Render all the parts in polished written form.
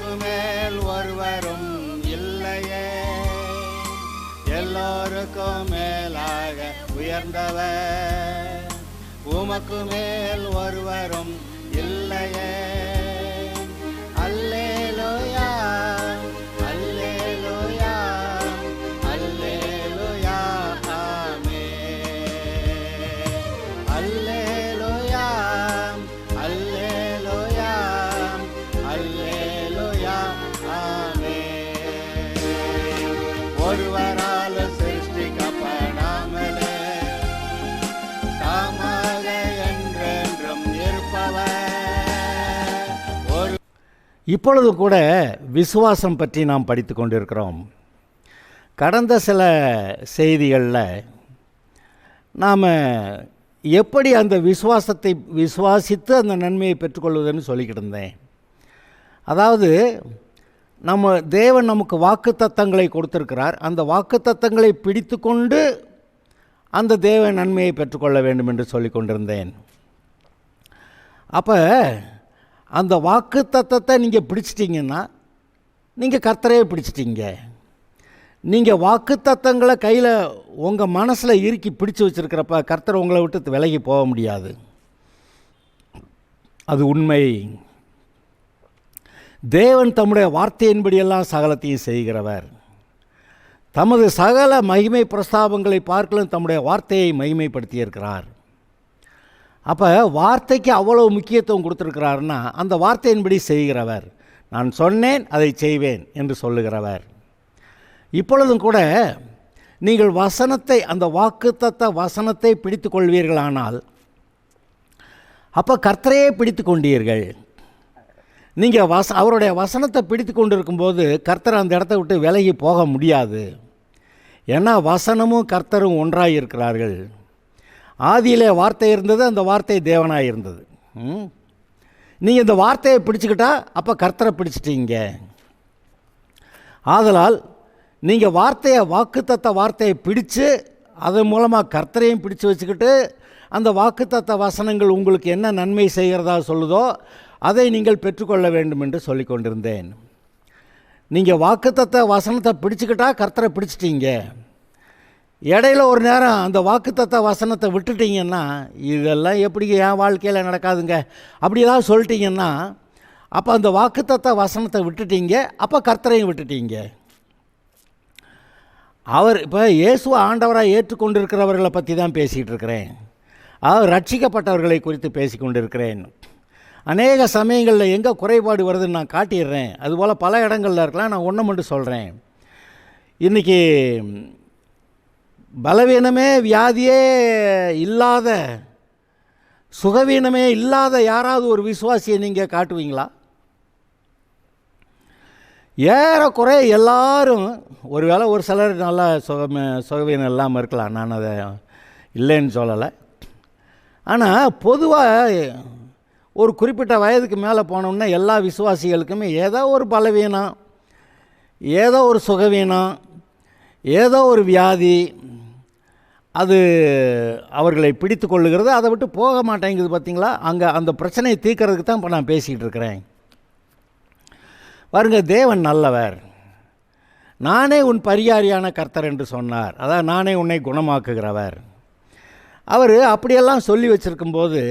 உமக்கு மேல் ஒருவரும் இல்லையே, எல்லோருக்கும் மேலாக உயர்ந்தவர், உமக்கு மேல் ஒருவரும் இல்லையே. அல்லேலூயா அல்லேலூயா அல்லேலூயா ஆமென். அல்லேலூயா அல்லேலூயா அல்லேலூயா ஆமென். ஒருவரால் சிருஷ்டிக்கப்படாமலே தாமாக என்றென்றும் இருப்பவர். இப்பொழுது கூட விசுவாசம் பற்றி நாம் படித்து கொண்டிருக்கிறோம். கடந்த சில செய்திகளில் நாம் எப்படி அந்த விசுவாசத்தை விசுவாசித்து அந்த நன்மையை பெற்றுக்கொள்வதுன்னு சொல்லிக்கிட்டு இருந்தேன். அதாவது தேவன் நமக்கு வாக்குத்தத்தங்களை கொடுத்திருக்கிறார். அந்த வாக்குத்தத்தங்களை பிடித்து கொண்டு அந்த தேவ நன்மையை பெற்றுக்கொள்ள வேண்டும் என்று சொல்லி கொண்டிருந்தேன். அப்போ அந்த வாக்குத்தத்தத்தை நீங்கள் பிடிச்சிட்டிங்கன்னா நீங்கள் கர்த்தரையே பிடிச்சிட்டிங்க. நீங்கள் வாக்குத்தத்தங்களை கையில் உங்கள் மனசில் இறுக்கி பிடிச்சி வச்சுருக்கிறப்ப கர்த்தர் உங்களை விட்டு விலகி போக முடியாது. அது உண்மை. தேவன் தம்முடைய வார்த்தையின்படியெல்லாம் சகலத்தையும் செய்கிறவர். தமது சகல மகிமை பிரஸ்தாபங்களை பார்க்கலாம் தம்முடைய வார்த்தையை மகிமைப்படுத்தியிருக்கிறார். அப்போ வார்த்தைக்கு அவ்வளோ முக்கியத்துவம் கொடுத்துருக்கிறாருன்னா அந்த வார்த்தையின்படி செய்கிறவர். நான் சொன்னேன் அதை செய்வேன் என்று சொல்லுகிறவர். இப்பொழுதும் கூட நீங்கள் வசனத்தை, அந்த வாக்குத்தத்த வசனத்தை பிடித்து கொள்வீர்களானால் அப்போ கர்த்தரையே பிடித்து கொண்டீர்கள். நீங்கள் அவருடைய வசனத்தை பிடித்து கொண்டு இருக்கும்போது கர்த்தர் அந்த இடத்த விட்டு விலகி போக முடியாது. ஏன்னா வசனமும் கர்த்தரும் ஒன்றாக இருக்கிறார்கள். ஆதியிலே வார்த்தை இருந்தது, அந்த வார்த்தை தேவனாக இருந்தது. நீங்கள் இந்த வார்த்தையை பிடிச்சிக்கிட்டா அப்போ கர்த்தரை பிடிச்சிட்டீங்க. ஆதலால் நீங்கள் வாக்குத்தத்த வார்த்தையை பிடிச்சு அதன் மூலமாக கர்த்தரையும் பிடிச்சு வச்சுக்கிட்டு அந்த வாக்குத்தத்த வசனங்கள் உங்களுக்கு என்ன நன்மை செய்கிறதா சொல்லுதோ அதை நீங்கள் பெற்றுக்கொள்ள வேண்டும் என்று சொல்லி கொண்டிருந்தேன். நீங்கள் வாக்குத்தத்த வசனத்தை பிடிச்சிக்கிட்டா கர்த்தரை பிடிச்சிட்டீங்க. இடையில ஒரு நேரம் அந்த வாக்குத்தத்த வசனத்தை விட்டுட்டிங்கன்னா இதெல்லாம் எப்படி என் வாழ்க்கையில் நடக்காதுங்க அப்படி ஏதாவது சொல்லிட்டீங்கன்னா அப்போ அந்த வாக்குத்தத்த வசனத்தை விட்டுட்டீங்க, அப்போ கர்த்தரையும் விட்டுட்டீங்க. இப்போ இயேசுவை ஆண்டவராக ஏற்றுக்கொண்டிருக்கிறவர்களை பற்றி தான் பேசிகிட்டு இருக்கிறேன். ரட்சிக்கப்பட்டவர்களை குறித்து பேசி கொண்டிருக்கிறேன். அநேக சமயங்களில் எங்கே குறைபாடு வருதுன்னு நான் காட்டிடுறேன். அதுபோல் பல இடங்களில் இருக்கலாம். நான் ஒன்று மட்டும் சொல்கிறேன். இன்றைக்கி பலவீனமே வியாதியே இல்லாத, சுகவீனமே இல்லாத யாராவது ஒரு விசுவாசியை நீங்கள் காட்டுவீங்களா? ஏறக்குறைய எல்லாரும், ஒருவேளை ஒரு சிலர் நல்லா சுகவீனம் இல்லாமல் இருக்கலாம், நான் அதை இல்லைன்னு சொல்லலை. ஆனால் பொதுவாக ஒரு குறிப்பிட்ட வயதுக்கு மேலே போனோம்னா எல்லா விசுவாசிகளுக்குமே ஏதோ ஒரு பலவீனம், ஏதோ ஒரு சுகவீனம், ஏதோ ஒரு வியாதி அது அவர்களை பிடித்து கொள்ளுகிறது. அதை விட்டு போக மாட்டேங்குது. பார்த்திங்களா? அங்கே அந்த பிரச்சனையை தீர்க்கறதுக்கு தான் இப்போ நான் பேசிக்கிட்டு இருக்கிறேன். பாருங்க, தேவன் நல்லவர். நானே உன் பரிகாரியான கர்த்தர் என்று சொன்னார். அதாவது நானே உன்னை குணமாக்குகிறவர். அவர் அப்படியெல்லாம் சொல்லி வச்சுருக்கும்போது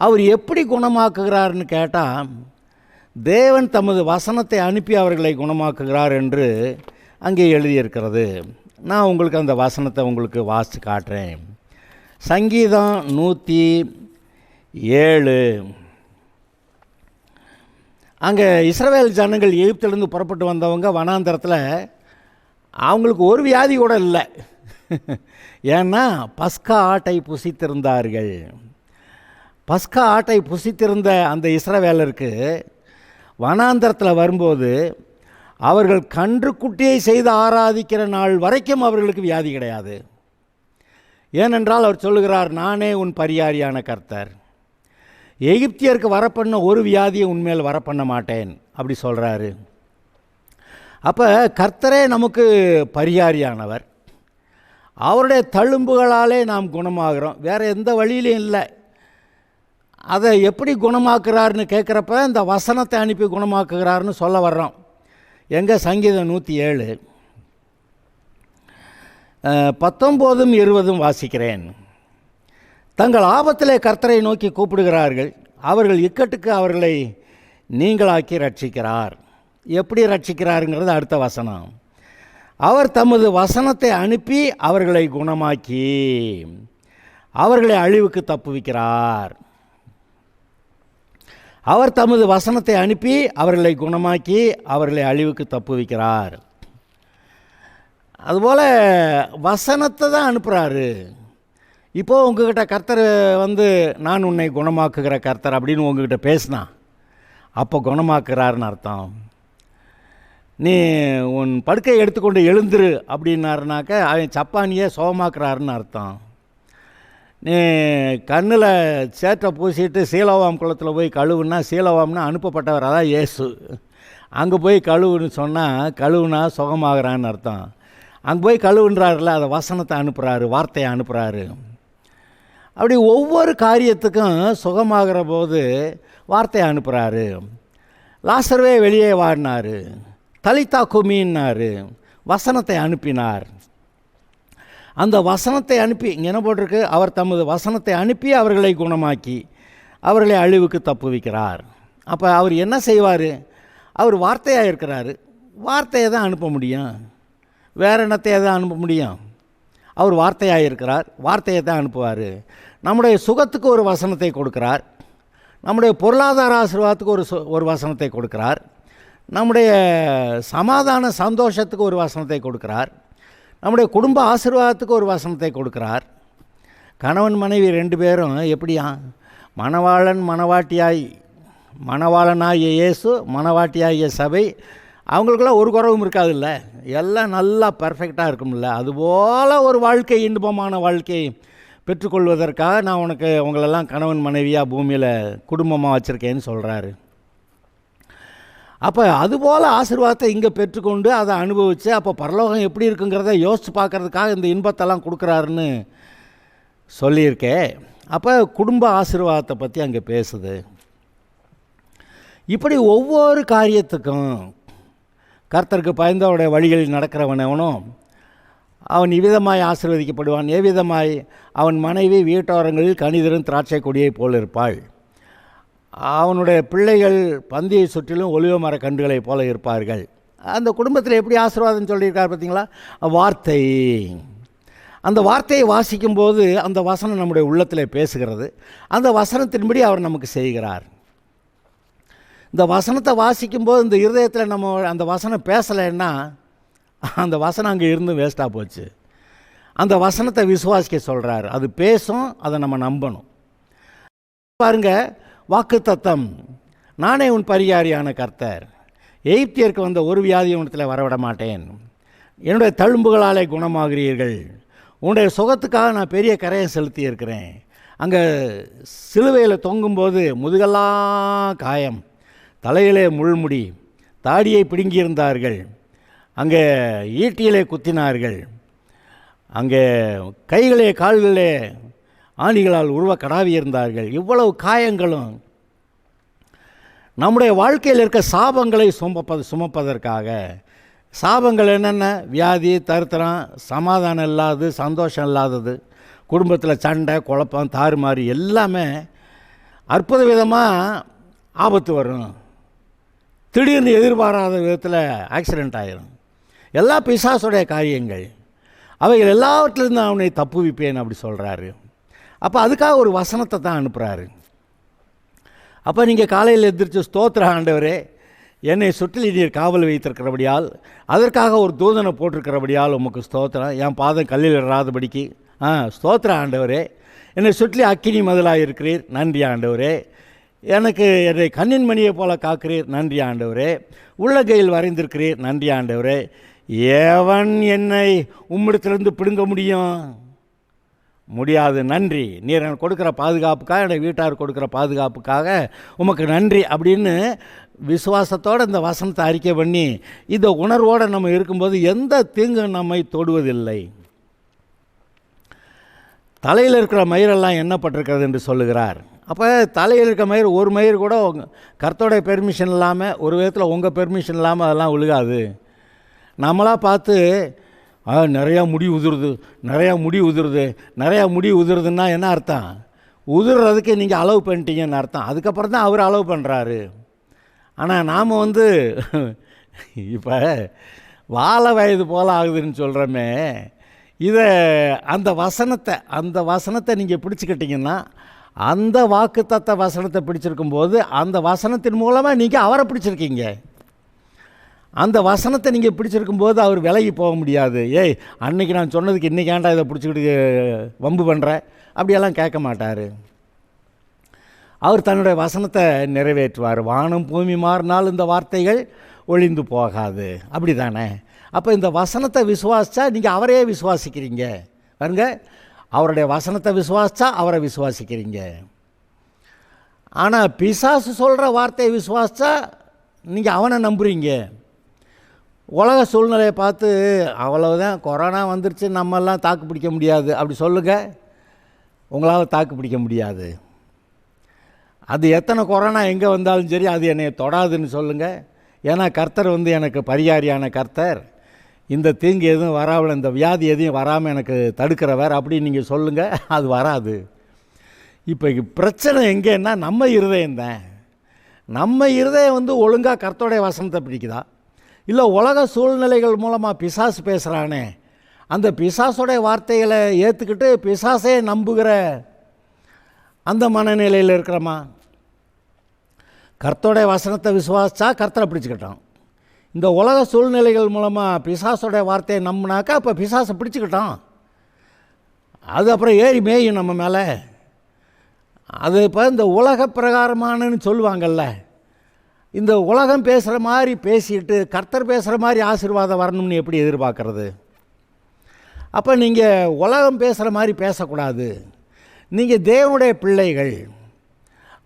அவர் எப்படி குணமாக்குகிறார்னு கேட்டால் தேவன் தமது வசனத்தை அனுப்பி அவர்களை குணமாக்குகிறார் என்று அங்கே எழுதியிருக்கிறது. நான் உங்களுக்கு அந்த வசனத்தை உங்களுக்கு வாசித்து காட்டுறேன். சங்கீதம் 107. அங்கே இஸ்ரவேல் ஜனங்கள் எகிப்திலிருந்து புறப்பட்டு வந்தவங்க வனாந்தரத்தில் அவங்களுக்கு ஒரு வியாதி கூட இல்லை. ஏன்னா பஸ்கா ஆட்டை புசித்திருந்தார்கள். பஸ்கா ஆட்டை புசித்திருந்த அந்த இஸ்ரவேலருக்கு வனாந்தரத்தில் வரும்போது அவர்கள் கன்றுக்குட்டியை செய்து ஆராதிக்கிற நாள் வரைக்கும் அவர்களுக்கு வியாதி கிடையாது. ஏனென்றால் அவர் சொல்லுகிறார், நானே உன் பரிகாரியான கர்த்தர். எகிப்தியருக்கு வரப்பண்ண ஒரு வியாதியை உண்மையில் வரப்பண்ண மாட்டேன் அப்படி சொல்கிறாரு. அப்போ கர்த்தரே நமக்கு பரிகாரியானவர். அவருடைய தழும்புகளாலே நாம் குணமாகிறோம். வேறு எந்த வழியிலையும் இல்லை. அதை எப்படி குணமாக்குறாருன்னு கேட்குறப்ப இந்த வசனத்தை அனுப்பி குணமாக்குகிறாருன்னு சொல்ல வர்றோம். எங்கே? சங்கீதம் 107 19 20 வாசிக்கிறேன். தங்கள் ஆபத்திலே கர்த்தரை நோக்கி கூப்பிடுகிறார்கள், அவர்கள் இக்கட்டுக்கு அவர்களை நீங்களாக்கி ரட்சிக்கிறார். எப்படி ரட்சிக்கிறாருங்கிறது அடுத்த வசனம். அவர் தமது வசனத்தை அனுப்பி அவர்களை குணமாக்கி அவர்களை அழிவுக்கு தப்புவிக்கிறார். அவர் தமது வசனத்தை அனுப்பி அவர்களை குணமாக்கி அவர்களை அழிவுக்கு தப்புவிக்கிறார். அதுபோல் வசனத்தை தான் அனுப்புகிறாரு. இப்போது உங்ககிட்ட கர்த்தர் நான் உன்னை குணமாக்குகிற கர்த்தர் அப்படின்னு உங்ககிட்ட பேசினா அப்போ குணமாக்குறாருன்னு அர்த்தம். நீ உன் படுக்கையை எடுத்துக்கொண்டு எழுந்துரு அப்படின்னாருனாக்க அவன் சப்பானியை சுகமாக்குறாருன்னு அர்த்தம். நீ கண்ணில் சேற்றை பூசிட்டு சீலோவாம் குளத்தில் போய் கழுவுன்னா சீலோவாம்னா அனுப்பப்பட்டவர், அதான் இயேசு. அங்கே போய் கழுவுன்னு சொன்னால் கழுவுனா சுகமாகறான்னு அர்த்தம். அங்கே போய் கழுவுன்றாருல, அதை வசனத்தை அனுப்புகிறாரு, வார்த்தையை அனுப்புகிறாரு. அப்படி ஒவ்வொரு காரியத்துக்கும் சுகமாகிற போது வார்த்தையை அனுப்புகிறாரு. லாசர்வே வெளியே வாடினார், தலித்தா குமின்னார், வசனத்தை அனுப்பினார். அந்த வசனத்தை அனுப்பி இங்கே என்ன போட்டிருக்கு? அவர் தமது வசனத்தை அனுப்பி அவர்களை குணமாக்கி அவர்களை அழிவுக்கு தப்புவிக்கிறார். அப்போ அவர் என்ன செய்வார்? அவர் வார்த்தையாக இருக்கிறாரு, வார்த்தையை தான் அனுப்ப முடியும், வேறு என்னத்தையை தான் அனுப்ப முடியும்? அவர் வார்த்தையாக இருக்கிறார், வார்த்தையை தான் அனுப்புவார். நம்முடைய சுகத்துக்கு ஒரு வசனத்தை கொடுக்கிறார், நம்முடைய பொருளாதார ஆசீர்வாதத்துக்கு ஒரு வசனத்தை கொடுக்கிறார், நம்முடைய சமாதான சந்தோஷத்துக்கு ஒரு வசனத்தை கொடுக்கிறார், நம்முடைய குடும்ப ஆசீர்வாதத்துக்கு ஒரு வசனத்தை கொடுக்கிறார். கணவன் மனைவி 2 பேரும் எப்படியா? மணவாளனாகிய இயேசு, மணவாட்டியாகிய சபை, அவங்களுக்கெல்லாம் ஒரு குறவும் இருக்காதுல்ல, எல்லாம் நல்லா பர்ஃபெக்டாக இருக்கும்ல. அதுபோல் ஒரு வாழ்க்கை, இன்பமான வாழ்க்கை பெற்றுக்கொள்வதற்காக நான் உங்களெல்லாம் கணவன் மனைவியாக பூமியில் குடும்பமாக வச்சுருக்கேன்னு சொல்கிறாரு. அப்போ அதுபோல் ஆசீர்வாதத்தை இங்கே பெற்றுக்கொண்டு அதை அனுபவித்து அப்போ பரலோகம் எப்படி இருக்குங்கிறத யோசித்து பார்க்குறதுக்காக இந்த இன்பத்தெல்லாம் கொடுக்குறாருன்னு சொல்லியிருக்கே. அப்போ குடும்ப ஆசீர்வாதத்தை பற்றி அங்கே பேசுது. இப்படி ஒவ்வொரு காரியத்துக்கும் கர்த்தருக்கு பயந்தவருடைய வழிகளில் நடக்கிறவனவனும் அவன் இவ்விதமாய் ஆசீர்வதிக்கப்படுவான். எவ்விதமாய்? அவன் மனைவி வீட்டோரங்களில் கனிதரும் திராட்சை கொடியை போல் இருப்பாள், அவனுடைய பிள்ளைகள் பந்தியை சுற்றிலும் ஒலிவ மர கன்றுகளைப் போல இருப்பார்கள். அந்த குடும்பத்தில் எப்படி ஆசீர்வாதம் சொல்லியிருக்கார் பார்த்தீங்களா? வார்த்தை. அந்த வார்த்தையை வாசிக்கும்போது அந்த வசனம் நம்முடைய உள்ளத்தில் பேசுகிறது, அந்த வசனத்தின்படி அவர் நமக்கு செய்கிறார். இந்த வசனத்தை வாசிக்கும்போது இந்த இருதயத்தில் நம்ம அந்த வசனம் பேசலைன்னா அந்த வசனம் அங்கே இருந்து வேஸ்ட்டாக போச்சு. அந்த வசனத்தை விசுவாசிக்க சொல்கிறார், அது பேசும், அதை நம்ம நம்பணும். பாருங்கள், வாக்குத்தத்தம், நானே உன் பரிகாரியான கர்த்தர், எகிப்தியருக்கு வந்த ஒரு வியாதியை உனத்தில் வரவிட மாட்டேன், என்னுடைய தழும்புகளாலே குணமாகிறீர்கள், உன்னுடைய சுகத்துக்காக நான் பெரிய கரையை செலுத்தி இருக்கிறேன். அங்கே சிலுவையில் தொங்கும்போது முதுகெல்லாம் காயம், தலையிலே முள்முடி, தாடியை பிடுங்கியிருந்தார்கள், அங்கே ஈட்டியிலே குத்தினார்கள், அங்கே கைகளே கால்களே ஆணிகளால் உருவ கடாவியிருந்தார்கள். இவ்வளவு காயங்களும் நம்முடைய வாழ்க்கையில் இருக்க சாபங்களை சுமப்பதற்காக. சாபங்கள் என்னென்ன? வியாதி, தரித்திரம், சமாதானம் இல்லாதது, சந்தோஷம் இல்லாதது, குடும்பத்தில் சண்டை, குழப்பம், தாறுமாறு, எல்லாமே அற்புத விதமாக ஆபத்து வரும். திடீர்னு எதிர்பாராத விதத்தில் ஆக்சிடெண்ட் ஆகிரும். எல்லா பிசாசுடைய காரியங்கள், அவைகள் எல்லாவற்றிலிருந்து அவனை தப்புவிப்பேன் அப்படி சொல்கிறாரு. அப்போ அதுக்காக ஒரு வசனத்தை தான் அனுப்புகிறாரு. அப்போ நீங்கள் காலையில் எந்திரிச்சு, ஸ்தோத்திர ஆண்டவரே, என்னை சுற்றில் நீர் காவல் வைத்திருக்கிறபடியால், அதற்காக ஒரு தூதனை போட்டிருக்கிறபடியால் உமக்கு ஸ்தோத்திரம், என் பாதம் கல்லில் இடாதபடிக்கு ஸ்தோத்திர ஆண்டவரே, என்னை சுற்றி அக்கினி மதிலாக இருக்கிறீர், நன்றி ஆண்டவரே, எனக்கு என்னை கண்ணின் மணியை போல காக்கிறீர், நன்றி ஆண்டவரே, உள்ளங்கையில் வரைந்திருக்கிறீர், நன்றி ஆண்டவரே, எவன் என்னை உம்மிடத்திலிருந்து பிடுங்க முடியாது, நன்றி, நீர் எனக்கு கொடுக்குற பாதுகாப்புக்காக, என்னை வீட்டார் கொடுக்குற பாதுகாப்புக்காக உமக்கு நன்றி அப்படின்னு விசுவாசத்தோடு இந்த வசனத்தை அறிக்கை பண்ணி இந்த உணர்வோடு நம்ம இருக்கும்போது எந்த தீங்கு நம்மை தொடுவதில்லை. தலையில் இருக்கிற மயிரெல்லாம் எண்ணப்பட்டிருக்கிறது என்று சொல்லுகிறார். அப்போ தலையில் இருக்க மயிர் ஒரு மயிர் கூட கர்த்தருடைய பெர்மிஷன் இல்லாமல், ஒரு விதத்தில் உங்கள் பெர்மிஷன் இல்லாமல் அதெல்லாம் விழுகாது. நம்மளாக பார்த்து நிறையா முடி உதிருது, நிறையா முடி உதிருது, நிறையா முடி உதிருதுன்னா என்ன அர்த்தம்? உதிர்றதுக்கு நீங்கள் அலோவ் பண்ணிட்டீங்கன்னு அர்த்தம். அதுக்கப்புறம் தான் அவர் அலோவ் பண்ணுறாரு. ஆனால் நாம் இப்போ வாழ வயது போல் ஆகுதுன்னு சொல்கிறோமே, இதை அந்த வசனத்தை நீங்கள் பிடிச்சிக்கிட்டிங்கன்னா, அந்த வாக்குத்தத்த வசனத்தை பிடிச்சிருக்கும்போது அந்த வசனத்தின் மூலமாக நீங்கள் அவரை பிடிச்சிருக்கீங்க. அந்த வசனத்தை நீங்கள் பிடிச்சிருக்கும்போது அவர் விலகி போக முடியாது. ஏய், அன்றைக்கி நான் சொன்னதுக்கு இன்றைக்கி ஏன்டா இதை பிடிச்சிக்கிட்டு வம்பு பண்ணுறேன் அப்படியெல்லாம் கேட்க மாட்டார். அவர் தன்னுடைய வசனத்தை நிறைவேற்றுவார். வானம் பூமி மாறினால் இந்த வார்த்தைகள் ஒழிந்து போகாது. அப்படி தானே? அப்போ இந்த வசனத்தை விசுவாசித்தா நீங்கள் அவரையே விசுவாசிக்கிறீங்க. பாருங்க, அவருடைய வசனத்தை விசுவாசித்தா அவரை விசுவாசிக்கிறீங்க. ஆனால் பிசாசு சொல்கிற வார்த்தையை விசுவாசித்தா நீங்கள் அவனை நம்புறீங்க. உலக சூழ்நிலையை பார்த்து அவ்வளவுதான், கொரோனா வந்துருச்சு, நம்மெல்லாம் தாக்கு பிடிக்க முடியாது அப்படி சொல்லுங்கள். உங்களால் தாக்கு பிடிக்க முடியாது. அது எத்தனை கொரோனா எங்கே வந்தாலும் சரி அது என்னை தொடாதுன்னு சொல்லுங்கள். ஏன்னா கர்த்தர் எனக்கு பரிகாரியான கர்த்தர். இந்த தீங்கு எதுவும் வராமல், இந்த வியாதி எதையும் வராமல் எனக்கு தடுக்கிறவர் அப்படின்னு நீங்கள் சொல்லுங்கள், அது வராது. இப்போ பிரச்சனை எங்கேன்னா நம்ம இருதயம்தான். நம்ம இருதயம் ஒழுங்காக கர்த்தருடைய வசனத்தை பிடிக்குதா, இல்லை உலக சூழ்நிலைகள் மூலமாக பிசாசு பேசுகிறானே அந்த பிசாசுடைய வார்த்தைகளை ஏற்றுக்கிட்டு பிசாசே நம்புகிற அந்த மனநிலையில் இருக்கிறோமா? கர்த்தருடைய வசனத்தை விசுவாசித்தா கர்த்தரை பிடிச்சிக்கிட்டோம். இந்த உலக சூழ்நிலைகள் மூலமாக பிசாசுடைய வார்த்தையை நம்பினாக்கா இப்போ பிசாசை பிடிச்சிக்கிட்டோம். அது அப்புறம் ஏறி மேயும் நம்ம மேலே. அது இப்போ இந்த உலக பிரகாரமானன்னு சொல்லுவாங்கள்ல, இந்த உலகம் பேசுகிற மாதிரி பேசிட்டு கர்த்தர் பேசுகிற மாதிரி ஆசீர்வாதம் வரணும்னு எப்படி எதிர்பார்க்கறது? அப்போ நீங்கள் உலகம் பேசுகிற மாதிரி பேசக்கூடாது. நீங்கள் தேவனுடைய பிள்ளைகள்,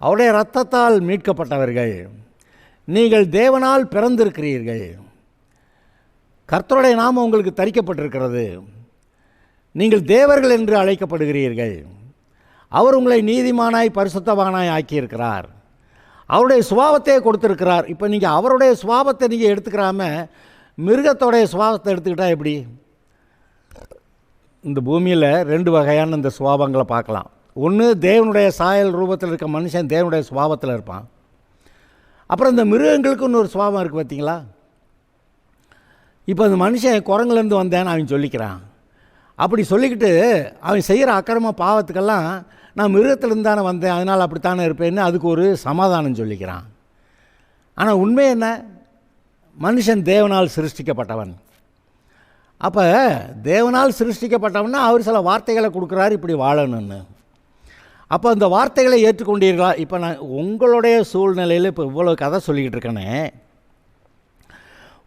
அவருடைய இரத்தத்தால் மீட்கப்பட்டவர்கள், நீங்கள் தேவனால் பிறந்திருக்கிறீர்கள், கர்த்தருடைய நாமம் உங்களுக்கு தரிக்கப்பட்டிருக்கிறது, நீங்கள் தேவர்கள் என்று அழைக்கப்படுகிறீர்கள், அவர் உங்களை நீதிமானாய் பரிசுத்தவானாய் ஆக்கியிருக்கிறார், அவருடைய சுபாவத்தையே கொடுத்துருக்கிறார். இப்போ நீங்கள் அவருடைய சுபாவத்தை நீங்கள் எடுத்துக்கிறாம மிருகத்தோடைய சுபாவத்தை எடுத்துக்கிட்டால் எப்படி? இந்த பூமியில் 2 வகையான இந்த சுபாவங்களை பார்க்கலாம். ஒன்று, தேவனுடைய சாயல் ரூபத்தில் இருக்க மனுஷன் தேவனுடைய சுபாவத்தில் இருப்பான். அப்புறம் இந்த மிருகங்களுக்கு இன்னொரு சுபாவம் இருக்குது, பார்த்தீங்களா? இப்போ அந்த மனுஷன் குரங்குலேருந்து வந்தேன்னு அவன் சொல்லிக்கிறான். அப்படி சொல்லிக்கிட்டு அவன் செய்கிற அக்கிரம பாவத்துக்கெல்லாம் நான் மிருகத்திலேருந்து தானே வந்தேன், அதனால் அப்படித்தானே இருப்பேன்னு அதுக்கு ஒரு சமாதானம் சொல்லிக்கிறான். ஆனால் உண்மை என்ன? மனுஷன் தேவனால் சிருஷ்டிக்கப்பட்டவன். அப்போ தேவனால் சிருஷ்டிக்கப்பட்டவன்னா அவர் சில வார்த்தைகளை கொடுக்குறாரு, இப்படி வாழணும்னு. அப்போ அந்த வார்த்தைகளை ஏற்றுக்கொண்டீர்களா? இப்போ நான் உங்களுடைய சூழ்நிலையில் இப்போ இவ்வளோ கதை சொல்லிக்கிட்டு இருக்கேனே,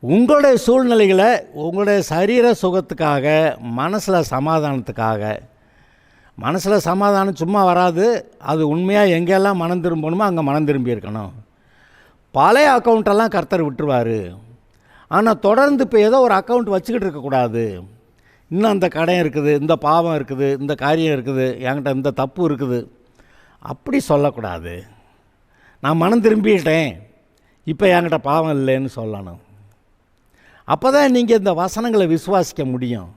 உங்களுடைய சூழ்நிலைகளை உங்களுடைய சரீர சுகத்துக்காக, மனசில் சமாதானத்துக்காக, மனசில் சமாதானம் சும்மா வராது, அது உண்மையாக எங்கெல்லாம் மனம் திரும்பணுமோ அங்கே மனம் திரும்பி இருக்கணும். பழைய அக்கௌண்ட்டெல்லாம் கர்த்தர் விட்டுருவார். ஆனால் தொடர்ந்து இப்போ ஏதோ ஒரு அக்கௌண்ட் வச்சுக்கிட்டு இருக்கக்கூடாது. இன்னும் அந்த கடன் இருக்குது, இந்த பாவம் இருக்குது, இந்த காரியம் இருக்குது, என்கிட்ட இந்த தப்பு இருக்குது, அப்படி சொல்லக்கூடாது. நான் மனம் திரும்பிட்டேன், இப்போ என்கிட்ட பாவம் இல்லைன்னு சொல்லணும். அப்போ தான் நீங்கள் இந்த வசனங்களை விசுவாசிக்க முடியும்.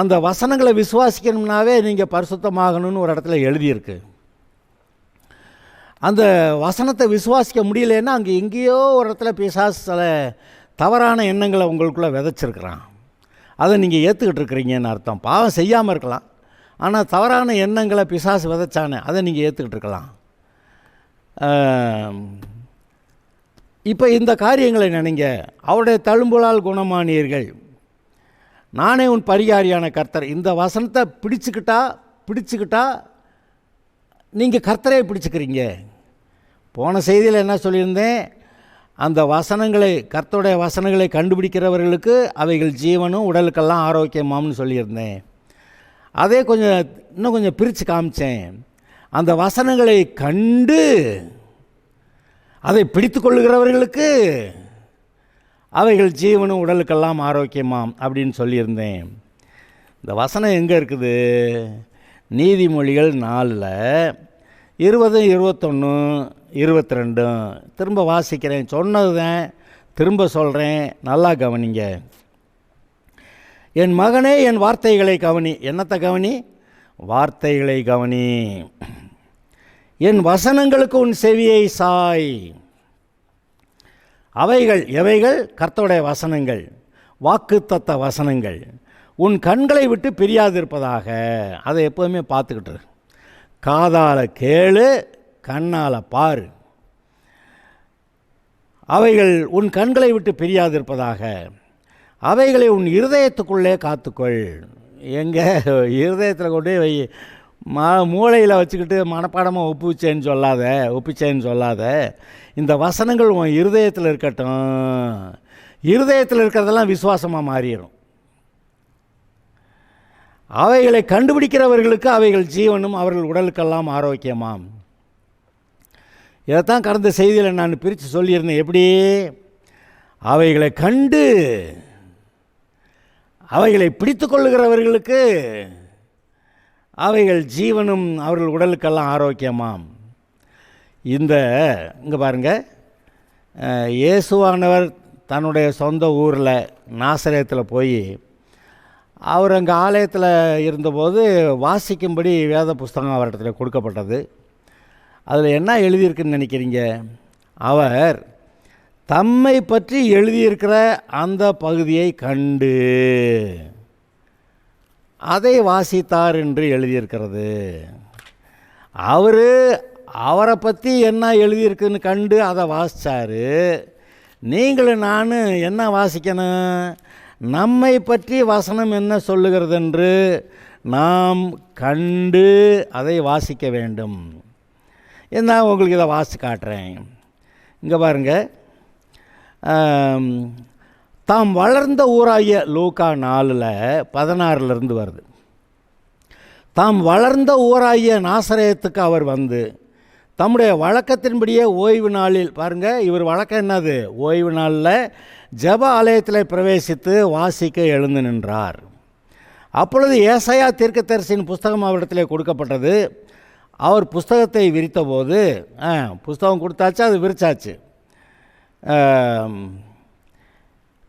அந்த வசனங்களை விசுவாசிக்கணும்னாவே நீங்கள் பரிசுத்தமாகணும்னு ஒரு இடத்துல எழுதியிருக்கு. அந்த வசனத்தை விசுவாசிக்க முடியலன்னா அங்கே எங்கேயோ ஒரு இடத்துல பிசாசு சில தவறான எண்ணங்களை உங்களுக்குள்ளே விதைச்சிருக்கிறான். அதை நீங்கள் ஏற்றுக்கிட்டு இருக்கிறீங்கன்னு அர்த்தம். பாவம் செய்யாமல் இருக்கலாம், ஆனால் தவறான எண்ணங்களை பிசாசு விதைச்சானே அதை நீங்கள் ஏற்றுக்கிட்டு இருக்கலாம். இப்போ இந்த காரியங்களை நினைங்க. அவருடைய தழும்புலால் குணமானீர்கள், நானே உன் பரிகாரியான கர்த்தர். இந்த வசனத்தை பிடிச்சிக்கிட்டா நீங்கள் கர்த்தரே பிடிச்சிக்கிறீங்க. போன செய்தியில் என்ன சொல்லியிருந்தேன்? அந்த வசனங்களை, கர்த்தருடைய வசனங்களை கண்டுபிடிக்கிறவர்களுக்கு அவைகள் ஜீவனும் உடலுக்கெல்லாம் ஆரோக்கியமாம்னு சொல்லியிருந்தேன். அதே இன்னும் கொஞ்சம் பிரித்து காமிச்சேன். அந்த வசனங்களை கண்டு அதை பிடித்து கொள்ளுகிறவர்களுக்கு அவைகள் ஜீவனும் உடலுக்கெல்லாம் ஆரோக்கியமாம் அப்படின்னு சொல்லியிருந்தேன். இந்த வசனம் எங்கே இருக்குது? நீதிமொழிகள் 4. 20, 21, 22 திரும்ப வாசிக்கிறேன். சொன்னது தான் திரும்ப சொல்கிறேன், நல்லா கவனிங்க. என் மகனே, என் வார்த்தைகளை கவனி. என்னத்தை கவனி? வார்த்தைகளை கவனி. என் வசனங்களுக்கு உன் செவியை சாய். அவைகள் எவைகள்? கர்த்தருடைய வசனங்கள், வாக்குத்தத்த வசனங்கள். உன் கண்களை விட்டு பிரியாதிருப்பதாக. அதை எப்போதுமே பார்த்துக்கிட்டு காதால் கேளு, கண்ணால் பாரு. அவைகள் உன் கண்களை விட்டு பிரியாதிருப்பதாக. அவைகளை உன் இருதயத்துக்குள்ளே காத்துக்கொள். எங்கே இருதயத்தில் கொண்டு வை. மூளையில் வச்சுக்கிட்டு மனப்பாடமாக ஒப்பிச்சேன்னு சொல்லாத. இந்த வசனங்கள் உன் இருதயத்தில் இருக்கட்டும். இருதயத்தில் இருக்கிறதெல்லாம் விசுவாசமாக மாறிடும். அவைகளை கண்டுபிடிக்கிறவர்களுக்கு அவைகள் ஜீவனும் அவர்கள் உடலுக்கெல்லாம் ஆரோக்கியமாம். இதைத்தான் கடந்த செய்தியில் நான் பிரித்து சொல்லியிருந்தேன். எப்படி? அவைகளை கண்டு அவைகளை பிடித்து கொள்ளுகிறவர்களுக்கு அவைகள் ஜீவனும் அவர்கள் உடலுக்கெல்லாம் ஆரோக்கியமாம். இங்கே பாருங்கள், இயேசுவானவர் தன்னுடைய சொந்த ஊரில் நாசரேத்தில் போய் அவர் அங்கே ஆலயத்தில் இருந்தபோது வாசிக்கும்படி வேத புஸ்தகம் அவரிடத்துல கொடுக்கப்பட்டது. அதில் என்ன எழுதியிருக்குன்னு நினைக்கிறீங்க? அவர் தம்மை பற்றி எழுதியிருக்கிற அந்த பகுதியை கண்டு அதை வாசித்தார் என்று எழுதியிருக்கிறது. அவரை பற்றி என்ன எழுதியிருக்குன்னு கண்டு அதை வாசித்தார். நீங்களும் நான் என்ன வாசிக்கணும்? நம்மை பற்றி வசனம் என்ன சொல்லுகிறது என்று நாம் கண்டு அதை வாசிக்க வேண்டும். நான் உங்களுக்கு இதை வாசி காட்டுறேன். இங்கே பாருங்கள், தாம் வளர்ந்த ஊராகிய லூக்கா 4:16 வருது. தாம் வளர்ந்த ஊராகிய நாசரேத்துக்கு அவர் வந்து தம்முடைய வழக்கத்தின்படியே ஓய்வு நாளில், பாருங்கள் இவர் வழக்கம் என்னது? ஓய்வு நாளில் ஜெப ஆலயத்தில் பிரவேசித்து வாசிக்க எழுந்து நின்றார். அப்பொழுது ஏசாயா தீர்க்கதரிசியின் புஸ்தகம் அவரிடத்தில் கொடுக்கப்பட்டது. அவர் புஸ்தகத்தை விரித்தபோது, புஸ்தகம் கொடுத்தாச்சு, அது விரிச்சாச்சு.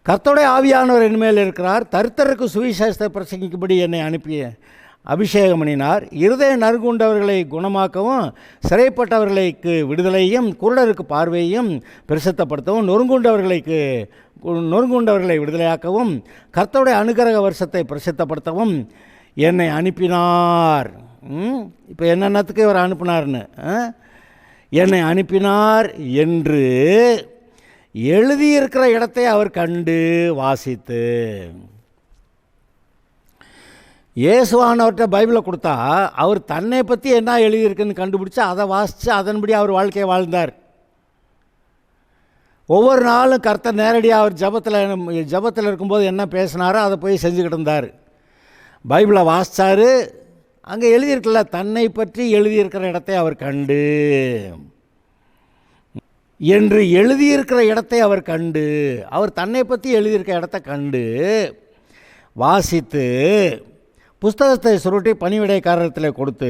கர்த்தருடைய ஆவியானவர் என்மேல் இருக்கிறார், தரித்திரருக்கு சுவிசேஷத்தை பிரசங்கிக்கும்படி என்னை அனுப்பி அபிஷேகம் பண்ணினார். இருதய நறுங்குண்டவர்களை குணமாக்கவும், சிறைப்பட்டவர்களுக்கு விடுதலையும், குருடருக்கு பார்வையும் பிரசித்தப்படுத்தவும், நொறுங்குண்டவர்களை விடுதலையாக்கவும், கர்த்தருடைய அனுக்கிரக வருஷத்தை பிரசித்தப்படுத்தவும் என்னை அனுப்பினார். இப்போ என்னென்னத்துக்கு இவர் அனுப்பினார்னு, என்னை அனுப்பினார் என்று எழுதியிருக்கிற இடத்தை அவர் கண்டு வாசித்து. இயேசுவானவர்கிட்ட பைபிளை கொடுத்தா அவர் தன்னை பற்றி என்ன எழுதியிருக்குன்னு கண்டுபிடிச்சி அதை வாசித்து அதன்படி அவர் வாழ்க்கையை வாழ்ந்தார். ஒவ்வொரு நாளும் கர்த்தர் நேரடியாக அவர் ஜபத்தில் இருக்கும்போது என்ன பேசினாரோ அதை போய் செஞ்சுக்கிட்டு இருந்தார். பைபிளை வாசித்தார். அங்கே எழுதியிருக்கல, தன்னை பற்றி எழுதியிருக்கிற இடத்தை அவர் கண்டு என்று எழுதியிருக்கிற இடத்தை அவர் கண்டு, அவர் தன்னை பற்றி எழுதியிருக்கிற இடத்தை கண்டு வாசித்து புஸ்தகத்தை சுருட்டி பணிவிடைக்காரத்தில் கொடுத்து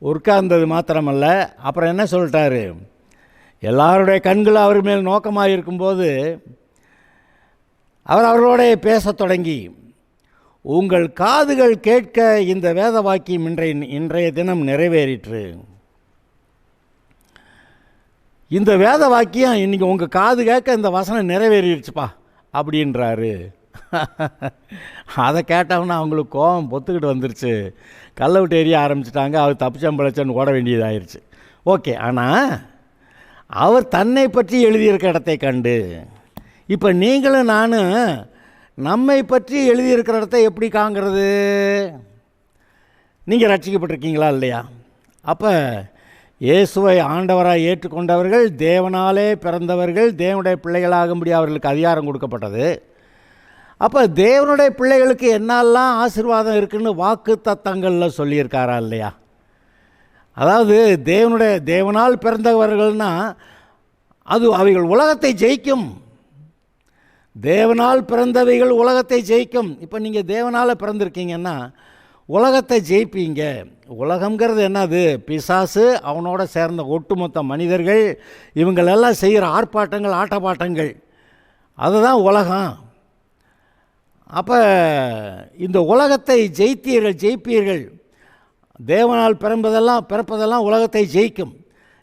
உட்கார்ந்தது மாத்திரமல்ல, அப்புறம் என்ன சொல்லிட்டாரு? எல்லாருடைய கண்கள் அவர் மேல் நோக்கமாக இருக்கும்போது அவர் அவர்களோட பேசத் தொடங்கி, உங்கள் காதுகள் கேட்க இந்த வேத வாக்கியம் இன்றைய தினம் நிறைவேறிற்று. இந்த வேத வாக்கியம் இன்றைக்கி உங்கள் காது கேட்க இந்த வசனம் நிறைவேறிடுச்சுப்பா அப்படின்றாரு. அதை கேட்டவொன்னா அவங்களுக்கு கோபம் பொத்துக்கிட்டு வந்துருச்சு. கல்லை விட்டு எரிய ஆரம்பிச்சிட்டாங்க. அவர் தப்பிச்சம்பளச்சன்னு ஓட வேண்டியதாகிருச்சு. ஓகே, ஆனால் அவர் தன்னை பற்றி எழுதியிருக்க இடத்தை கண்டு, இப்போ நீங்களும் நானும் நம்மை பற்றி எழுதியிருக்கிற இடத்த எப்படி காங்கிறது? நீங்கள் ரட்சிக்கப்பட்டிருக்கீங்களா இல்லையா? அப்போ இயேசுவை ஆண்டவராக ஏற்றுக்கொண்டவர்கள், தேவனாலே பிறந்தவர்கள், தேவனுடைய பிள்ளைகளாகும்படி அவர்களுக்கு அதிகாரம் கொடுக்கப்பட்டது. அப்போ தேவனுடைய பிள்ளைகளுக்கு என்னெல்லாம் ஆசீர்வாதம் இருக்குன்னு வாக்கு தத்தங்களில் சொல்லியிருக்காரா இல்லையா? அதாவது தேவனால் பிறந்தவர்கள்னால் அது அவைகள் உலகத்தை ஜெயிக்கும். தேவனால் பிறந்தவைகள் உலகத்தை ஜெயிக்கும். இப்போ நீங்கள் தேவனால் பிறந்திருக்கீங்கன்னா உலகத்தை ஜெயிப்பீங்க. உலகங்கிறது என்னது? பிசாசு, அவனோட சேர்ந்த ஒட்டுமொத்த மனிதர்கள், இவங்களெல்லாம் செய்கிற ஆர்ப்பாட்டங்கள், ஆட்டப்பாட்டங்கள், அதுதான் உலகம். அப்போ இந்த உலகத்தை ஜெயிப்பீர்கள். தேவனால் பிறப்பதெல்லாம் உலகத்தை ஜெயிக்கும்.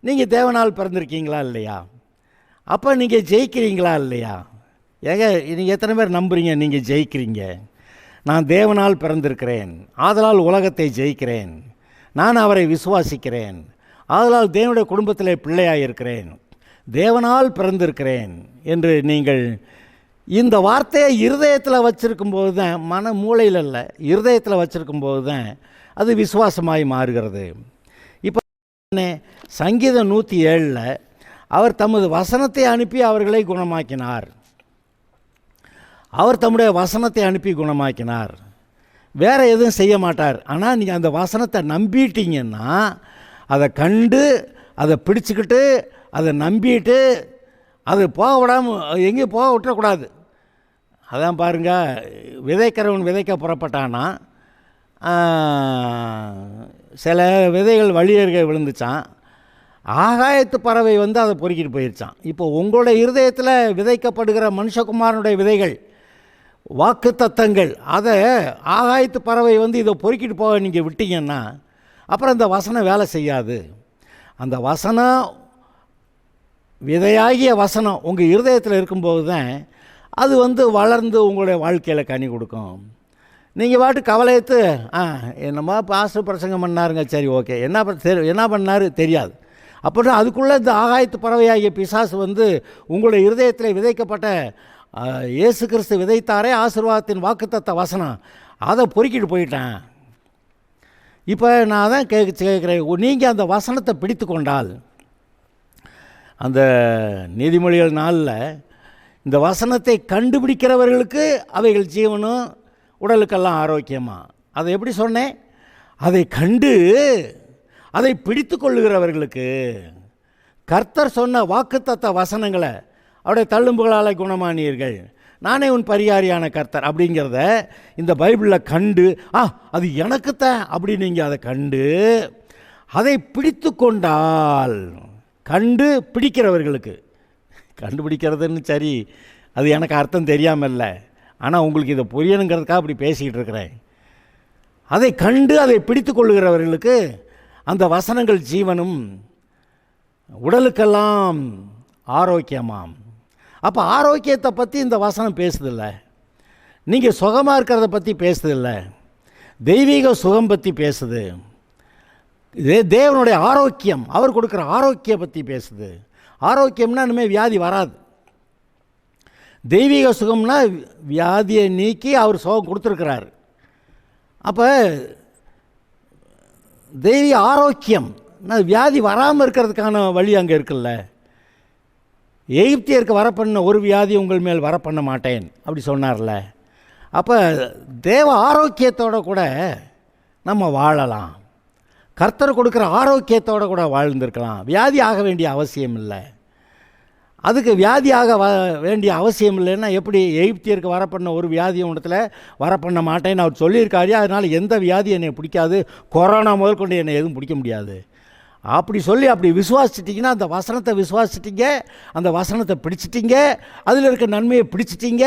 நீங்கள் தேவனால் பிறந்திருக்கீங்களா இல்லையா? அப்போ நீங்கள் ஜெயிக்கிறீங்களா இல்லையா? ஏங்க, நீங்கள் எத்தனை பேர் நம்புறீங்க நீங்கள் ஜெயிக்கிறீங்க? நான் தேவனால் பிறந்திருக்கிறேன், ஆதலால் உலகத்தை ஜெயிக்கிறேன். நான் அவரை விசுவாசிக்கிறேன், ஆதலால் தேவனுடைய குடும்பத்திலே பிள்ளையாக இருக்கிறேன், தேவனால் பிறந்திருக்கிறேன் என்று நீங்கள் இந்த வார்த்தையை இருதயத்தில் வச்சுருக்கும்போது தான், மன மூளையில் இல்லை, இருதயத்தில் வச்சுருக்கும்போது தான் அது விசுவாசமாய் மாறுகிறது. இப்போ சங்கீதம் 107 அவர் தமது வசனத்தை அனுப்பி அவர்களை குணமாக்கினார். அவர் தம்முடைய வசனத்தை அனுப்பி குணமாக்கினார். வேறு எதுவும் செய்ய மாட்டார். ஆனால் நீங்கள் அந்த வசனத்தை நம்பிட்டீங்கன்னா, அதை கண்டு அதை பிடிச்சிக்கிட்டு அதை நம்பிட்டு அது போக விடாமல் எங்கேயும் போக விட்டுறக்கூடாது. அதான் பாருங்கள், விதைக்கிறவன் விதைக்க புறப்பட்டானா, சில விதைகள் வழியருகே விழுந்துச்சான், ஆகாயத்து பறவை வந்து அதை பொறுக்கிட்டு போயிடுச்சான். இப்போ உங்களுடைய இருதயத்தில் விதைக்கப்படுகிற மனுஷகுமாரனுடைய விதைகள், வாக்கு தத்தங்கள், அதை ஆகாயத்து பறவை வந்து இதை பொறுக்கிட்டு போக நீங்கள் விட்டீங்கன்னா அப்புறம் அந்த வசனம் வேலை செய்யாது. அந்த வசனம், விதையாகிய வசனம் உங்கள் இருதயத்தில் இருக்கும்போது தான் அது வந்து வளர்ந்து உங்களுடைய வாழ்க்கையில் கனி கொடுக்கும். நீங்கள் பாட்டு கவலையத்து என்னமோ பாஸ்டர் பிரசங்கம் பண்ணாருங்க, சரி ஓகே, என்ன பண்ணார் தெரியாது. அப்படின்னா அதுக்குள்ளே இந்த ஆகாயத்து பறவையாகிய பிசாசு வந்து உங்களுடைய இருதயத்தில் விதைக்கப்பட்ட இயேசு கிறிஸ்து விதைத்தாரே ஆசீர்வாதத்தின் வாக்குத்தத்த வசனம், அதை பொறுக்கிட்டு போயிட்டேன். இப்போ நான் தான் கேட்குறேன், நீங்கள் அந்த வசனத்தை பிடித்து கொண்டால், அந்த நீதிமொழிகள் நாளில் இந்த வசனத்தை கண்டுபிடிக்கிறவர்களுக்கு அவைகள் ஜீவனும் உடலுக்கெல்லாம் ஆரோக்கியமா, அதை எப்படி சொன்னேன்? அதை கண்டு அதை பிடித்து கொள்ளுகிறவர்களுக்கு கர்த்தர் சொன்ன வாக்குத்தத்த வசனங்களை, அவருடைய தள்ளும்புகளால் குணமானீர்கள், நானே உன் பரிகாரியான கர்த்தர் அப்படிங்கிறத இந்த பைபிளில் கண்டு அது எனக்குத்தான் அப்படி நீங்கள் அதை கண்டு அதை பிடித்து கொண்டால், கண்டு பிடிக்கிறவர்களுக்கு, கண்டுபிடிக்கிறதுன்னு சரி அது எனக்கு அர்த்தம் தெரியாமல் இல்லை, ஆனால் உங்களுக்கு இதை புரியணுங்கிறதுக்காக அப்படி பேசிக்கிட்டு இருக்கிறேன். அதை கண்டு அதை பிடித்து கொள்ளுகிறவர்களுக்கு அந்த வசனங்கள் ஜீவனும் உடலுக்கெல்லாம் ஆரோக்கியமாம். அப்போ ஆரோக்கியத்தை பற்றி இந்த வசனம் பேசுதில்லை, நீங்கள் சுகமாக இருக்கிறத பற்றி பேசுதில்லை, தெய்வீக சுகம் பற்றி பேசுது, தேவனுடைய ஆரோக்கியம், அவர் கொடுக்குற ஆரோக்கியம் பற்றி பேசுது. ஆரோக்கியம்னா இனிமேல் வியாதி வராது. தெய்வீக சுகம்னா வியாதியை நீக்கி அவர் சுகம் கொடுத்துருக்கிறார். அப்போ தெய்வீக ஆரோக்கியம், வியாதி வராமல் இருக்கிறதுக்கான வழி அங்கே இருக்குல்ல. எகிப்தியருக்கு வரப்பண்ண ஒரு வியாதி உங்கள் மேல் வரப்பண்ண மாட்டேன் அப்படி சொன்னார்ல. அப்போ தேவ ஆரோக்கியத்தோடு கூட நம்ம வாழலாம், கர்த்தர் கொடுக்குற ஆரோக்கியத்தோடு கூட வாழ்ந்திருக்கலாம். வியாதி ஆக வேண்டிய அவசியம் இல்லை. அதுக்கு வியாதியாக வேண்டிய அவசியம் இல்லைன்னா எப்படி? எகிப்தியருக்கு வரப்பண்ண ஒரு வியாதியும் இடத்துல வரப்பண்ண மாட்டேன்னு அவர் சொல்லியிருக்காரு. அதனால் எந்த வியாதி என்னை பிடிக்காது, கொரோனா முதல் கொண்டு என்னை எதுவும் பிடிக்க முடியாது அப்படி சொல்லி அப்படி விசுவாசிச்சிட்டிங்கன்னா, அந்த வசனத்தை விசுவாசிச்சிட்டிங்க, அந்த வசனத்தை பிடிச்சிட்டிங்க, அதில் இருக்க நன்மையை பிடிச்சிட்டிங்க,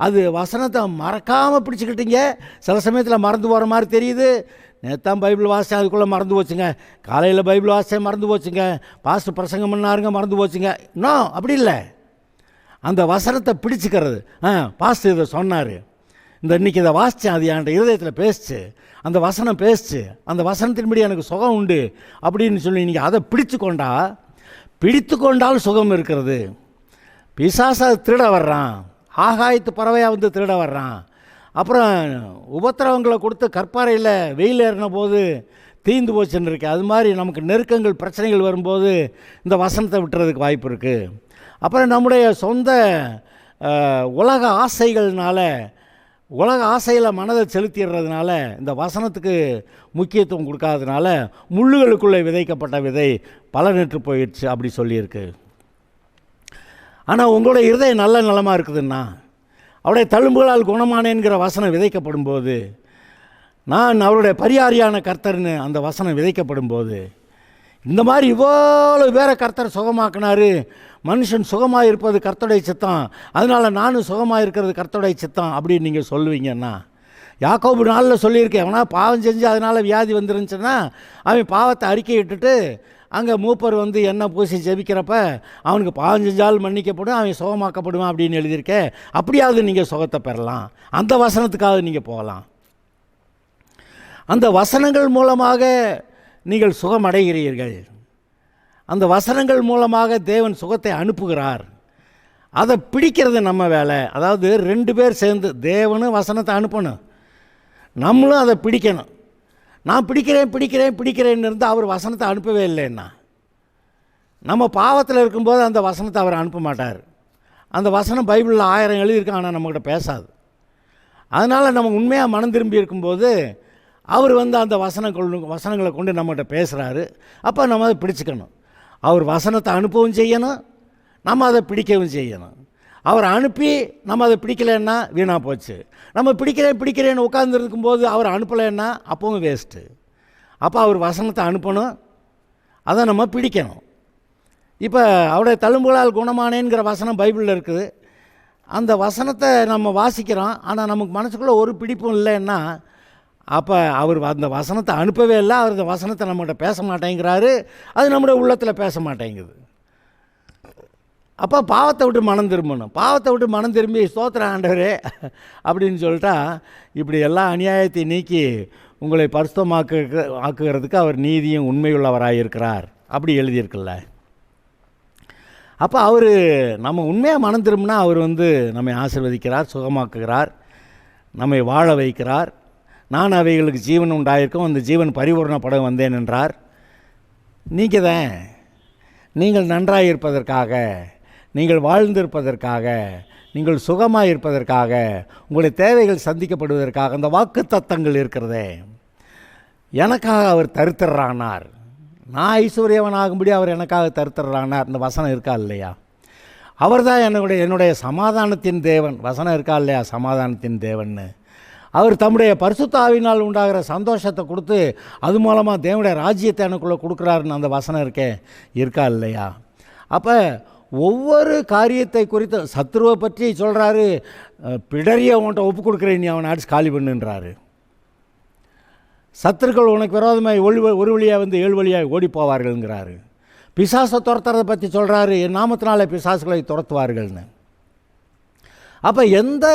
அது வசனத்தை மறக்காமல் பிடிச்சிக்கிட்டீங்க. சில சமயத்தில் மறந்து போகிற மாதிரி தெரியுது. நேத்தான் பைபிள் வாசித்தேன், அதுக்குள்ளே மறந்து போச்சுங்க. காலையில் பைபிள் வாசித்தேன், மறந்து போச்சுங்க. பாஸ்டர் பிரசங்கம் பண்ணாருங்க, மறந்து போச்சுங்க. இன்னும் அப்படி இல்லை, அந்த வசனத்தை பிடிச்சிக்கிறது. பாஸ்டர் இதை சொன்னார், இந்த இன்றைக்கி இதை வாசித்தேன், அது என்கிட்ட இருதயத்தில் பேசிச்சு, அந்த வசனம் பேசிச்சு, அந்த வசனத்தின்படி எனக்கு சுகம் உண்டு அப்படின்னு சொல்லி நீங்கள் அதை பிடித்து கொண்டால் சுகம் இருக்கிறது. பிசாசை திருட வர்றான், ஆகாயத்து பறவையாக வந்து திருட வர்றான். அப்புறம் உபத்திரவங்களை கொடுத்து கற்பாறையில் வெயில் ஏறின போது தீந்து போச்சுன்னு இருக்கு. அது மாதிரி நமக்கு நெருக்கங்கள், பிரச்சனைகள் வரும்போது இந்த வசனத்தை விட்டுறதுக்கு வாய்ப்பு இருக்குது. அப்புறம் நம்முடைய சொந்த உலக ஆசையில் மனதை செலுத்திடுறதுனால, இந்த வசனத்துக்கு முக்கியத்துவம் கொடுக்காததுனால முள்ளுகளுக்குள்ளே விதைக்கப்பட்ட விதை பலனற்று போயிடுச்சு அப்படி சொல்லியிருக்கு. ஆனால் உங்களோட இருதயம் நல்ல நலமாக இருக்குதுன்னா, அவருடைய தழும்புகளால் குணமானேங்கிற வசனம் விதைக்கப்படும் போது நான் அவருடைய பரிகாரியான கர்த்தர்னு அந்த வசனம் விதைக்கப்படும் போது, இந்த மாதிரி இவ்வளோ பேரை கர்த்தர் சுகமாக்கினார், மனுஷன் சுகமாக இருப்பது கர்த்தருடைய சித்தம், அதனால் நானும் சுகமாக இருக்கிறது கர்த்தருடைய சித்தம் அப்படின்னு நீங்கள் சொல்லுவீங்கன்னா, யாக்கோபு நாளில் சொல்லியிருக்கேன், அவனா பாவம் செஞ்சு அதனால் வியாதி வந்துருந்துச்சுன்னா அவன் பாவத்தை அறிக்கையிட்டுட்டு அங்கே மூப்பர் வந்து எண்ணெய் பூசி ஜெபிக்கிறப்ப அவனுக்கு பாவம் செஞ்சாலும் மன்னிக்கப்படும், அவன் சுகமாக்கப்படுவான் அப்படின்னு எழுதியிருக்கேன். அப்படியாவது நீங்கள் சுகத்தை பெறலாம், அந்த வசனத்துக்காக நீங்கள் போகலாம். அந்த வசனங்கள் மூலமாக நீங்கள் சுகமடைகிறீர்கள். அந்த வசனங்கள் மூலமாக தேவன் சுகத்தை அனுப்புகிறார். அதை பிடிக்கிறது நம்ம வேலை. அதாவது 2 பேர் சேர்ந்து, தேவனும் வசனத்தை அனுப்பணும், நம்மளும் அதை பிடிக்கணும். நான் பிடிக்கிறேன்னு இருந்தால் அவர் வசனத்தை அனுப்பவே இல்லைன்னா, நம்ம பாவத்தில் இருக்கும்போது அந்த வசனத்தை அவர் அனுப்ப மாட்டார். அந்த வசனம் பைபிளில் 1000 எழுதியிருக்கான், ஆனால் நம்மக்கிட்ட பேசாது. அதனால் நம்ம உண்மையாக மனம் திரும்பி இருக்கும்போது அவர் வந்து அந்த வசனங்களை கொண்டு நம்மகிட்ட பேசுகிறாரு. அப்போ நம்ம அதை பிடிச்சிக்கணும். அவர் வசனத்தை அனுப்பவும் செய்யணும், நம்ம அதை பிடிக்கவும் செய்யணும். அவர் அனுப்பி நம்ம அதை பிடிக்கலைன்னா வீணாக போச்சு. நம்ம பிடிக்கிறேன்னு உட்காந்துருக்கும்போது அவர் அனுப்பலைன்னா அப்பவும் வேஸ்ட்டு. அப்போ அவர் வசனத்தை அனுப்பணும், அதை நம்ம பிடிக்கணும். இப்போ அவருடைய தழும்புகளால் குணமானேங்கிற வசனம் பைபிளில் இருக்குது. அந்த வசனத்தை நம்ம வாசிக்கிறோம், ஆனால் நமக்கு மனசுக்குள்ளே ஒரு பிடிப்பும் இல்லைன்னா அப்போ அவர் அந்த வசனத்தை அனுப்பவே இல்லை. அவர் அந்த வசனத்தை நம்மகிட்ட பேச மாட்டேங்கிறாரு, அது நம்முடைய உள்ளத்தில் பேச மாட்டேங்குது. அப்போ பாவத்தை விட்டு மனம் திரும்பணும். பாவத்தை விட்டு மனம் திரும்பி ஸ்தோத்திரம் ஆண்டவரே அப்படின்னு சொல்லிட்டா, இப்படி எல்லா அநியாயத்தை நீக்கி உங்களை ஆக்குகிறதுக்கு அவர் நீதியும் உண்மையுள்ளவராக இருக்கிறார் அப்படி எழுதியிருக்குல்ல. அப்போ அவர் நம்ம உண்மையாக மனம் திரும்பினா அவர் வந்து நம்மை ஆசீர்வதிக்கிறார், சுகமாக்குகிறார், நம்மை வாழ வைக்கிறார். நான் அவைகளுக்கு ஜீவன் உண்டாயிருக்கும், அந்த ஜீவன் பரிபூர்ணப்பட வந்தேன் என்றார். நீங்கள் நன்றாக இருப்பதற்காக, நீங்கள் வாழ்ந்திருப்பதற்காக, நீங்கள் சுகமாக இருப்பதற்காக, உங்களுடைய தேவைகள் சந்திக்கப்படுவதற்காக அந்த வாக்கு தத்தங்கள் இருக்கிறதே, எனக்காக அவர் தரித்திரரானார், நான் ஐஸ்வர்யவனாகும்படி அவர் எனக்காக தரித்திரரானார். இந்த வசனம் இருக்கா இல்லையா? அவர் தான் என்னுடைய சமாதானத்தின் தேவன். வசனம் இருக்கா இல்லையா? சமாதானத்தின் தேவன்னு. அவர் தம்முடைய பரிசுத்த ஆவியினால் உண்டாகிற சந்தோஷத்தை கொடுத்து அது மூலமாக தேவனுடைய ராஜ்யத்தை எனக்குள்ளே கொடுக்குறாருன்னு அந்த வசனம் இருக்கா இல்லையா? அப்போ ஒவ்வொரு காரியத்தை குறித்து சத்துருவை பற்றி சொல்கிறாரு, பிடரிய உன்ட்ட ஒப்பு கொடுக்குறேன், நீ அவனை அடிச்சு காலி பண்ணுன்றாரு. சத்துருக்கள் உனக்கு விரோதமாக ஒரு வழியாக வந்து 7 வழியாக ஓடி போவார்கள்ங்கிறாரு. பிசாசை துரத்துறதை பற்றி சொல்கிறாரு, என் நாமத்தினாலே பிசாசுகளை துரத்துவார்கள்னு. அப்போ எந்த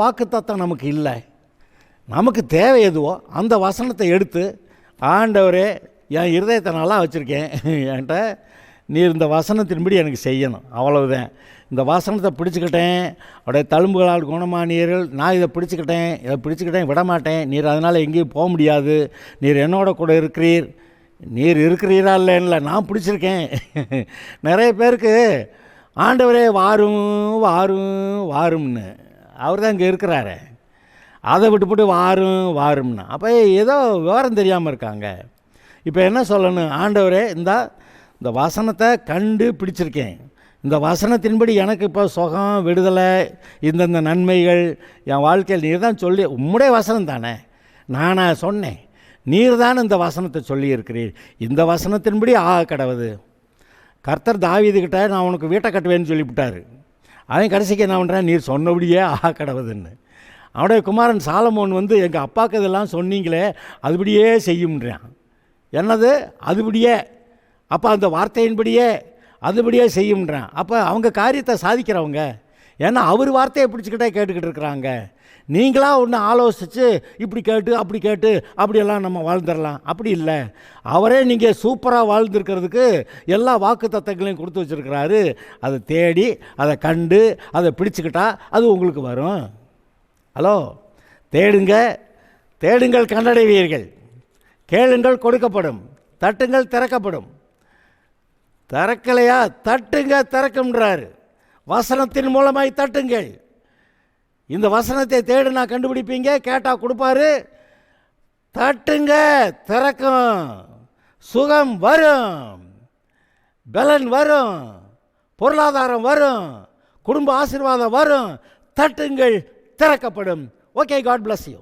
வாக்குத்தத்தம் நமக்கு இல்லை, நமக்கு தேவை எதுவோ அந்த வசனத்தை எடுத்து, ஆண்டவரே என் இருதயத்தை நல்லா வச்சுருக்கேன், என்கிட்ட நீர் இந்த வசனத்தின்படி எனக்கு செய்யணும், அவ்வளவுதான். இந்த வசனத்தை பிடிச்சிக்கிட்டேன், அவருடைய தழும்புகளால் குணமானீர்கள், நான் இதை பிடிச்சிக்கிட்டேன் விடமாட்டேன், நீர் அதனால் எங்கேயும் போக முடியாது, நீர் என்னோட கூட இருக்கிறீர், நீர் இருக்கிறீரா இல்லைன்னு நான் பிடிச்சிருக்கேன். நிறைய பேருக்கு ஆண்டவரே வாரும் வாரும் வாரும்னு அவர் தான் இங்கே இருக்கிறாரு, அதை விட்டுப்பட்டு வாரும்னா அப்போ ஏதோ விவரம் தெரியாமல் இருக்காங்க. இப்போ என்ன சொல்லணும்? ஆண்டவரே இந்த வசனத்தை கண்டு பிடிச்சிருக்கேன், இந்த வசனத்தின்படி எனக்கு இப்போ சுகம், விடுதலை, இந்தந்த நன்மைகள் என் வாழ்க்கையில் நீர் தான் சொல்லி, உம்முடைய வசனம் தானே, நானா சொன்னேன், நீர் தான் இந்த வசனத்தை சொல்லியிருக்கிறீர், இந்த வசனத்தின்படி கடவுது. கர்த்தர் தாவீதுகிட்ட நான் உனக்கு வீட்டை கட்டுவேன்னு சொல்லிவிட்டார். அவன் கடைசிக்கு என்ன பண்ணுறேன், நீர் சொன்னபடியே கடவுதுன்னு. அவனுடைய குமாரன் சாலமோன் வந்து எங்கள் அப்பாவுக்கு இதெல்லாம் சொன்னீங்களே அதுபடியே செய்யும்ன்றான். என்னது அதுபடியே? அப்போ அந்த வார்த்தையின்படியே அதுபடியே செய்யும்ன்றான். அப்போ அவங்க காரியத்தை சாதிக்கிறவங்க, ஏன்னா அவர் வார்த்தையை பிடிச்சிக்கிட்டே கேட்டுக்கிட்டு இருக்கிறாங்க. நீங்களாக ஒன்று ஆலோசித்து இப்படி கேட்டு அப்படி கேட்டு அப்படியெல்லாம் நம்ம வாழ்ந்துடலாம், அப்படி இல்லை. அவரே நீங்கள் சூப்பராக வாழ்ந்துருக்கிறதுக்கு எல்லா வாக்கு தத்தங்களையும் கொடுத்து வச்சுருக்கிறாரு. அதை தேடி அதை கண்டு அதை பிடிச்சிக்கிட்டா அது உங்களுக்கு வரும். ஹலோ, தேடுங்கள் கண்டடைவீர்கள், கேளுங்கள் கொடுக்கப்படும், தட்டுங்கள் திறக்கப்படும். திறக்கலையா? தட்டுங்க திறக்கும்ன்றாரு. வசனத்தின் மூலமாய் தட்டுங்கள். இந்த வசனத்தை தேடுனா கண்டுபிடிப்பீங்க, கேட்டால் கொடுப்பாரு. தட்டுங்க திறக்கும், சுகம் வரும், பலன் வரும், பொருளாதாரம் வரும், குடும்ப ஆசீர்வாதம் வரும். தட்டுங்கள் திறக்கப்படும். Okay, God bless you.